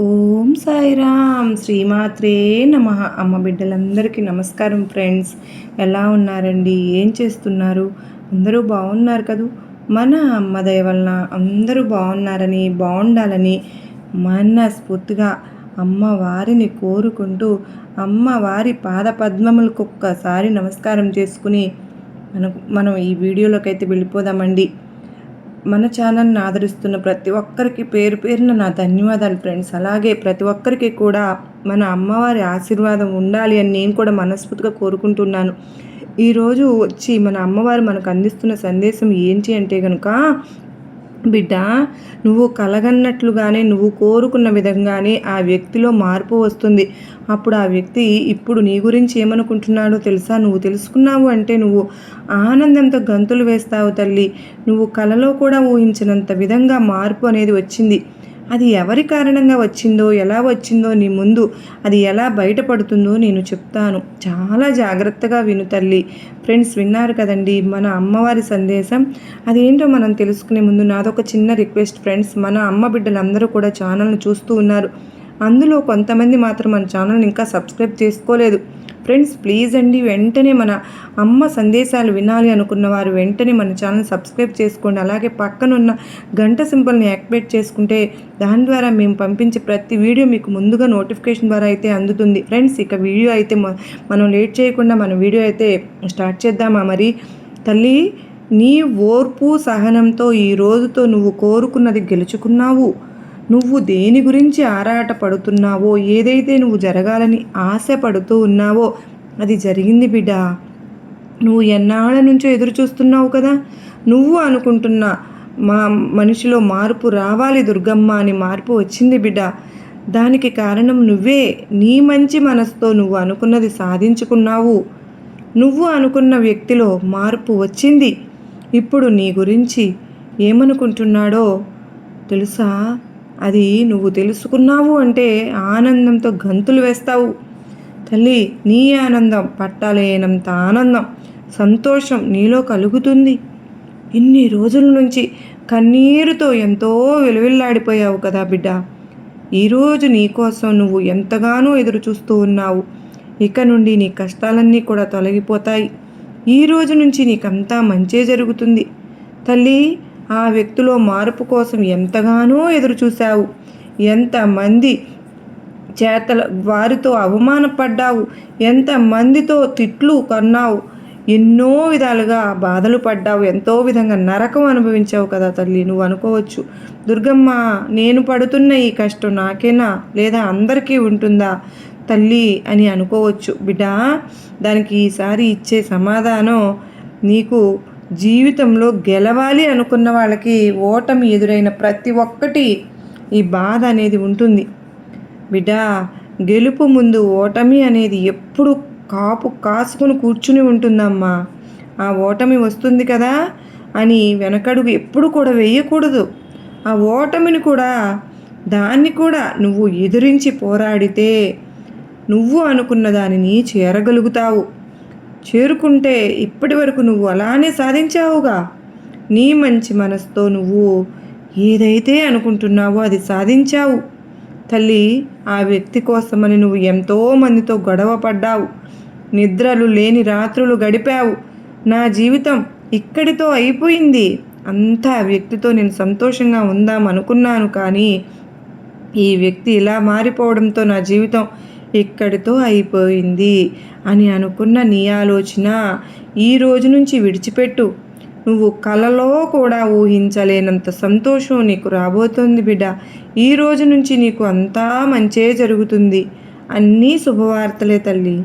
ఓం సాయిరామ్ శ్రీమాత్రే నమ. అమ్మ బిడ్డలందరికీ నమస్కారం ఫ్రెండ్స్. ఎలా ఉన్నారండి? ఏం చేస్తున్నారు? అందరూ బాగున్నారు కదూ? మన అమ్మ దయ వలన అందరూ బాగున్నారని, బాగుండాలని మనస్ఫూర్తిగా అమ్మవారిని కోరుకుంటూ అమ్మవారి పాద పద్మములకు ఒక్కసారి నమస్కారం చేసుకుని మనం ఈ వీడియోలోకి అయితే వెళ్ళిపోదామండి. మన ఛానల్ని ఆదరిస్తున్న ప్రతి ఒక్కరికి పేరు పేరున నా ధన్యవాదాలు ఫ్రెండ్స్. అలాగే ప్రతి ఒక్కరికి కూడా మన అమ్మవారి ఆశీర్వాదం ఉండాలి అని నేను కూడా మనస్ఫూర్తిగా కోరుకుంటున్నాను. ఈరోజు వచ్చి మన అమ్మవారు మనకు అందిస్తున్న సందేశం ఏంటి అంటే కనుక, బిడ్డ, నువ్వు కలగన్నట్లుగానే నువ్వు కోరుకున్న విధంగానే ఆ వ్యక్తిలో మార్పు వస్తుంది. అప్పుడు ఆ వ్యక్తి ఇప్పుడు నీ గురించి ఏమనుకుంటున్నాడో తెలుసా? నువ్వు తెలుసుకున్నావు అంటే నువ్వు ఆనందంతో గంతులు వేస్తావు తల్లి. నువ్వు కలలో కూడా ఊహించినంత విధంగా మార్పు అనేది వచ్చింది. అది ఎవరి కారణంగా వచ్చిందో, ఎలా వచ్చిందో, నీ ముందు అది ఎలా బయటపడుతుందో నేను చెప్తాను. చాలా జాగ్రత్తగా విను తల్లి. ఫ్రెండ్స్, విన్నారు కదండి మన అమ్మవారి సందేశం. అదేంటో మనం తెలుసుకునే ముందు నాదొక చిన్న రిక్వెస్ట్ ఫ్రెండ్స్. మన అమ్మ బిడ్డలందరూ కూడా ఛానల్ని చూస్తూ ఉన్నారు. అందులో కొంతమంది మాత్రం మన ఛానల్ని ఇంకా సబ్స్క్రైబ్ చేసుకోలేదు. ఫ్రెండ్స్, ప్లీజ్ అండి, వెంటనే మన అమ్మ సందేశాలు వినాలి అనుకున్న వారు వెంటనే మన ఛానల్ సబ్స్క్రైబ్ చేసుకోండి. అలాగే పక్కనున్న గంట సింబల్ని యాక్టివేట్ చేసుకుంటే దాని ద్వారా మేము పంపించే ప్రతి వీడియో మీకు ముందుగా నోటిఫికేషన్ ద్వారా అయితే అందుతుంది. ఫ్రెండ్స్, ఇక వీడియో అయితే మనం లేట్ చేయకుండా మన వీడియో అయితే స్టార్ట్ చేద్దామా? మరి తల్లి, నీ ఓర్పు సహనంతో ఈ రోజుతో నువ్వు కోరుకున్నది గెలుచుకున్నావు. నువ్వు దేని గురించి ఆరాటపడుతున్నావో, ఏదైతే నువ్వు జరగాలని ఆశపడుతూ ఉన్నావో అది జరిగింది బిడ్డ. నువ్వు ఎన్నాళ్ళ నుంచో ఎదురు చూస్తున్నావు కదా. నువ్వు అనుకుంటున్న మనిషిలో మార్పు రావాలి దుర్గమ్మ అని మార్పు వచ్చింది బిడ్డ. దానికి కారణం నువ్వే. నీ మంచి మనసుతో నువ్వు అనుకున్నది సాధించుకున్నావు. నువ్వు అనుకున్న వ్యక్తిలో మార్పు వచ్చింది. ఇప్పుడు నీ గురించి ఏమనుకుంటున్నాడో తెలుసా? అది నువ్వు తెలుసుకున్నావు అంటే ఆనందంతో గంతులు వేస్తావు తల్లి. నీ ఆనందం పట్టలేనంత ఆనందం, సంతోషం నీలో కలుగుతుంది. ఇన్ని రోజుల నుంచి కన్నీరుతో ఎంతో విలువిల్లాడిపోయావు కదా బిడ్డ. ఈరోజు నీకోసం నువ్వు ఎంతగానో ఎదురు చూస్తూ ఉన్నావు. ఇక నుండి నీ కష్టాలన్నీ కూడా తొలగిపోతాయి. ఈ రోజు నుంచి నీకంతా మంచే జరుగుతుంది తల్లి. ఆ వ్యక్తిలో మార్పు కోసం ఎంతగానో ఎదురు చూశావు. ఎంతమంది చేతల వారితో అవమానపడ్డావు, ఎంతమందితో తిట్లు కన్నావు, ఎన్నో విధాలుగా బాధలు పడ్డావు, ఎంతో విధంగా నరకం అనుభవించావు కదా తల్లి. నువ్వు అనుకోవచ్చు, దుర్గమ్మ, నేను పడుతున్న ఈ కష్టం నాకేనా లేదా అందరికీ ఉంటుందా తల్లి అని అనుకోవచ్చు. బిడ్డ, దానికి ఈసారి ఇచ్చే సమాధానం నీకు జీవితంలో గెలవాలి అనుకున్న వాళ్ళకి ఓటమి ఎదురైన ప్రతి ఒక్కటి ఈ బాధ అనేది ఉంటుంది బిడ్డ. గెలుపు ముందు ఓటమి అనేది ఎప్పుడు కాపు కాసుకుని కూర్చుని ఉంటుందమ్మా. ఆ ఓటమి వస్తుంది కదా అని వెనకడుగు ఎప్పుడు కూడా వేయకూడదు. ఆ ఓటమిని కూడా దాన్ని కూడా నువ్వు ఎదిరించి పోరాడితే నువ్వు అనుకున్న దానిని చేరగలుగుతావు. చేరుకుంటే ఇప్పటి వరకు నువ్వు అలానే సాధించావుగా. నీ మంచి మనసుతో నువ్వు ఏదైతే అనుకుంటున్నావో అది సాధించావు తల్లి. ఆ వ్యక్తి కోసమని నువ్వు ఎంతో మందితో గొడవ పడ్డావు, నిద్రలు లేని రాత్రులు గడిపావు. నా జీవితం ఇక్కడితో అయిపోయింది, అంతా ఆ వ్యక్తితో నేను సంతోషంగా ఉందాం అనుకున్నాను, కానీ ఈ వ్యక్తి ఇలా మారిపోవడంతో నా జీవితం ఇక్కడితో అయిపోయింది అని అనుకున్న నీ ఆలోచన ఈ రోజు నుంచి విడిచిపెట్టు. నువ్వు కలలో కూడా ఊహించలేనంత సంతోషం నీకు రాబోతుంది బిడ్డ. ఈ రోజు నుంచి నీకు అంతా మంచే జరుగుతుంది. అన్నీ శుభవార్తలే తల్లి.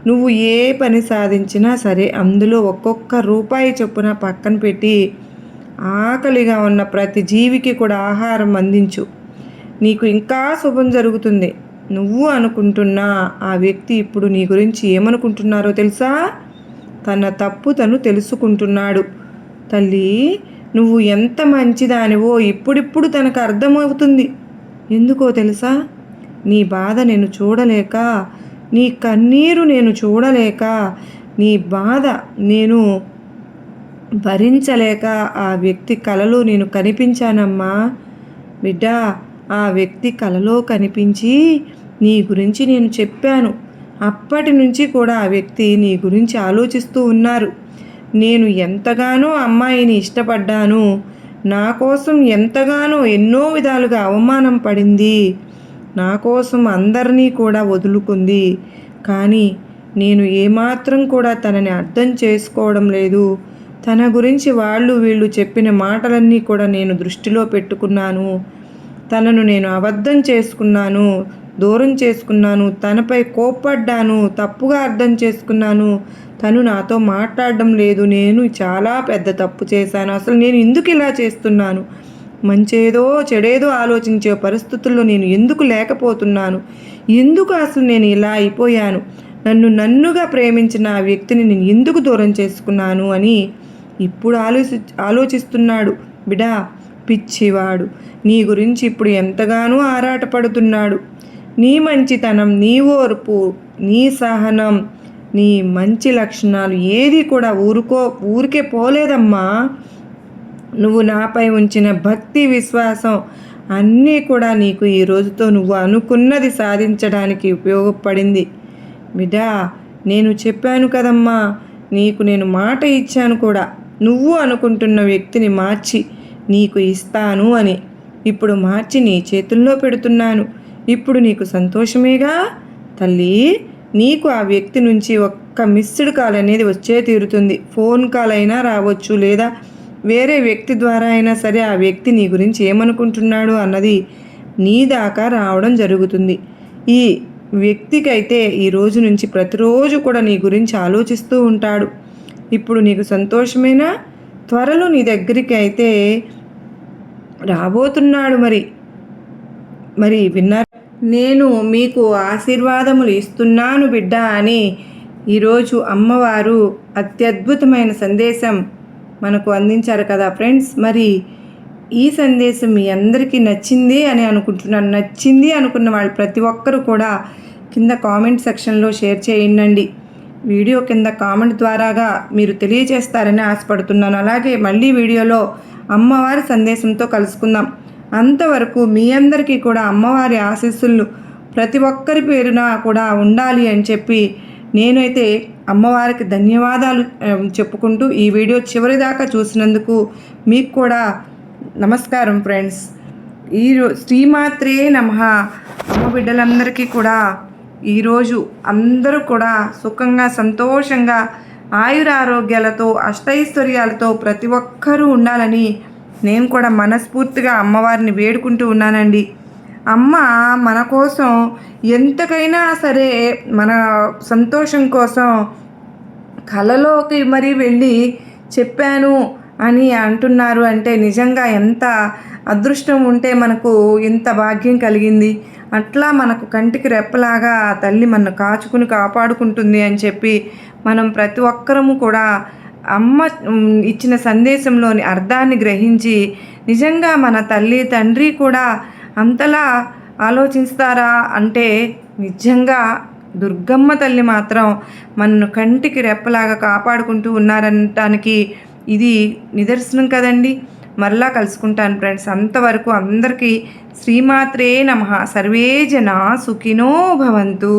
నువ్వు ఏ పని సాధించినా సరే అందులో ఒక్కొక్క రూపాయి చొప్పున పక్కన పెట్టి ఆకలిగా ఉన్న ప్రతి జీవికి కూడా ఆహారం అందించు. నీకు ఇంకా శుభం జరుగుతుంది. నువ్వు అనుకుంటున్నా ఆ వ్యక్తి ఇప్పుడు నీ గురించి ఏమనుకుంటున్నారో తెలుసా? తన తప్పు తను తెలుసుకుంటున్నాడు తల్లి. నువ్వు ఎంత మంచిదానివో ఇప్పుడిప్పుడు తనకు అర్థమవుతుంది. ఎందుకో తెలుసా? నీ బాధ నేను చూడలేక, నీ కన్నీరు నేను చూడలేక, నీ బాధ నేను భరించలేక ఆ వ్యక్తి కలలో నేను కనిపించానమ్మా బిడ్డ. ఆ వ్యక్తి కలలో కనిపించి నీ గురించి నేను చెప్పాను. అప్పటి నుంచి కూడా ఆ వ్యక్తి నీ గురించి ఆలోచిస్తూ ఉన్నారు. నేను ఎంతగానో అమ్మాయిని ఇష్టపడ్డాను, నా కోసం ఎంతగానో ఎన్నో విధాలుగా అవమానం పడింది, నా కోసం అందరినీ కూడా వదులుకుంది. కానీ నేను ఏమాత్రం కూడా తనని అర్థం చేసుకోవడం లేదు. తన గురించి వాళ్ళు వీళ్ళు చెప్పిన మాటలన్నీ కూడా నేను దృష్టిలో పెట్టుకున్నాను. తనను నేను అబద్ధం చేసుకున్నాను, దూరం చేసుకున్నాను, తనపై కోప్పడ్డాను, తప్పుగా అర్థం చేసుకున్నాను. తను నాతో మాట్లాడడం లేదు. నేను చాలా పెద్ద తప్పు చేశాను. అసలు నేను ఎందుకు ఇలా చేస్తున్నాను? మంచేదో చెడేదో ఆలోచించే పరిస్థితుల్లో నేను ఎందుకు లేకపోతున్నాను? ఎందుకు అసలు నేను ఇలా అయిపోయాను? నన్నుగా ప్రేమించిన ఆ వ్యక్తిని నేను ఎందుకు దూరం చేసుకున్నాను అని ఇప్పుడు ఆలోచిస్తున్నాడు. బిడా, పిచ్చివాడు, నీ గురించి ఇప్పుడు ఎంతగానో ఆరాటపడుతున్నాడు. నీ మంచితనం, నీ ఓర్పు, నీ సహనం, నీ మంచి లక్షణాలు ఏది కూడా ఊరికే పోలేదమ్మా. నువ్వు నాపై ఉంచిన భక్తి, విశ్వాసం అన్నీ కూడా నీకు ఈ రోజుతో నువ్వు అనుకున్నది సాధించడానికి ఉపయోగపడింది. బిడ్డా, నేను చెప్పాను కదమ్మా, నీకు నేను మాట ఇచ్చాను కూడా, నువ్వు అనుకుంటున్న వ్యక్తిని మార్చి నీకు ఇస్తాను అని. ఇప్పుడు మార్చి నీ చేతుల్లో పెడుతున్నాను. ఇప్పుడు నీకు సంతోషమేగా తల్లి? నీకు ఆ వ్యక్తి నుంచి ఒక్క మిస్డ్ కాల్ అనేది వచ్చే తీరుతుంది. ఫోన్ కాల్ అయినా రావచ్చు, లేదా వేరే వ్యక్తి ద్వారా అయినా సరే ఆ వ్యక్తి నీ గురించి ఏమనుకుంటున్నాడు అన్నది నీ దాకా రావడం జరుగుతుంది. ఈ వ్యక్తికైతే ఈ రోజు నుంచి ప్రతిరోజు కూడా నీ గురించి ఆలోచిస్తూ ఉంటాడు. ఇప్పుడు నీకు సంతోషమేనా? త్వరలో నీ దగ్గరికి అయితే రాబోతున్నాడు. మరి విన్నారు? నేను మీకు ఆశీర్వాదములు ఇస్తున్నాను బిడ్డ అని ఈరోజు అమ్మవారు అత్యద్భుతమైన సందేశం మనకు అందించారు కదా ఫ్రెండ్స్. మరి ఈ సందేశం మీ అందరికీ నచ్చింది అని అనుకుంటున్నాను. నచ్చింది అనుకున్న వాళ్ళు ప్రతి ఒక్కరూ కూడా కింద కామెంట్ సెక్షన్లో షేర్ చేయండి. వీడియో కింద కామెంట్ ద్వారాగా మీరు తెలియజేస్తారని ఆశపడుతున్నాను. అలాగే మళ్ళీ వీడియోలో అమ్మవారి సందేశంతో కలుసుకుందాం. అంతవరకు మీ అందరికీ కూడా అమ్మవారి ఆశీస్సులు ప్రతి ఒక్కరి పేరున కూడా ఉండాలి అని చెప్పి నేనైతే అమ్మవారికి ధన్యవాదాలు చెప్పుకుంటూ ఈ వీడియో చివరిదాకా చూసినందుకు మీకు కూడా నమస్కారం ఫ్రెండ్స్. శ్రీమాత్రే నమః. అమ్మ బిడ్డలందరికీ కూడా ఈరోజు అందరూ కూడా సుఖంగా, సంతోషంగా, ఆయురారోగ్యాలతో, అష్టైశ్వర్యాలతో ప్రతి ఒక్కరూ ఉండాలని నేను కూడా మనస్ఫూర్తిగా అమ్మవారిని వేడుకుంటూ ఉన్నానండి. అమ్మ మన కోసం ఎంతకైనా సరే, మన సంతోషం కోసం కలలోకి మరీ వెళ్ళి చెప్పాను అని అంటున్నారు అంటే నిజంగా ఎంత అదృష్టం ఉంటే మనకు ఇంత భాగ్యం కలిగింది. అట్లా మనకు కంటికి రెప్పలాగా తల్లి మనను కాపాడుకుంటుంది అని చెప్పి మనం ప్రతి ఒక్కరము కూడా అమ్మ ఇచ్చిన సందేశంలోని అర్థాన్ని గ్రహించి నిజంగా మన తల్లి తండ్రి కూడా అంతలా ఆలోచిస్తారా అంటే నిజంగా దుర్గమ్మ తల్లి మాత్రం మనను కంటికి రెప్పలాగా కాపాడుకుంటూ ఉన్నారనటానికి ఇది నిదర్శనం కదండి. మరలా కలుసుకుంటాను ఫ్రెండ్స్. అంతవరకు అందరికీ శ్రీమాత్రే నమః. సర్వే జనా సుఖినో భవంతు.